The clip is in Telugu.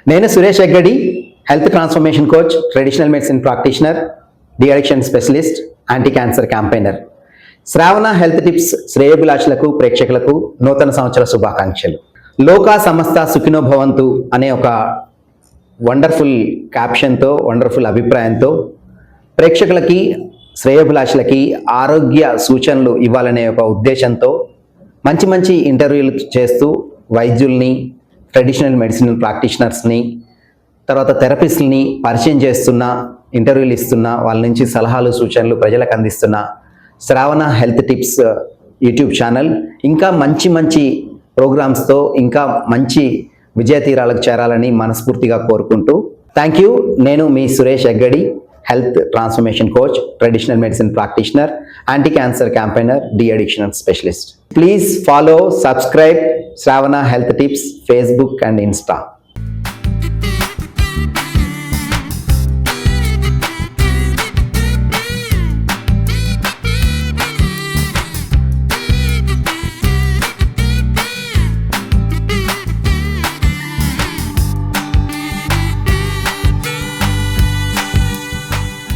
నేను Suresh Eggadi, health transformation coach, traditional medicine practitioner, de addiction specialist, anti cancer campaigner. Shravana health tips శ్రేయోభిలాషులకు, ప్రేక్షకులకు నూతన సంవత్సర శుభాకాంక్షలు. లోకా సమస్త సుఖినో భవంతు అనే ఒక వండర్ఫుల్ క్యాప్షన్తో, వండర్ఫుల్ అభిప్రాయంతో ప్రేక్షకులకి, శ్రేయోభిలాషులకి ఆరోగ్య సూచనలు ఇవ్వాలనే ఒక ఉద్దేశంతో మంచి మంచి ఇంటర్వ్యూలు చేస్తూ వైద్యుల్ని, ట్రెడిషనల్ మెడిసిన్ ప్రాక్టీషనర్స్ని, తర్వాత థెరపిస్ట్ని పరిచయం చేస్తున్న, ఇంటర్వ్యూలు ఇస్తున్న, వాళ్ళ నుంచి సలహాలు, సూచనలు ప్రజలకు అందిస్తున్న శ్రావణ హెల్త్ టిప్స్ యూట్యూబ్ ఛానల్ ఇంకా మంచి మంచి ప్రోగ్రామ్స్తో ఇంకా మంచి విజయ తీరాలకు చేరాలని మనస్ఫూర్తిగా కోరుకుంటూ థ్యాంక్ యూ. నేను మీ Suresh Eggadi, health transformation coach, traditional medicine practitioner, anti cancer campaigner, de addiction specialist. Please follow, subscribe Shravana health tips Facebook and Insta.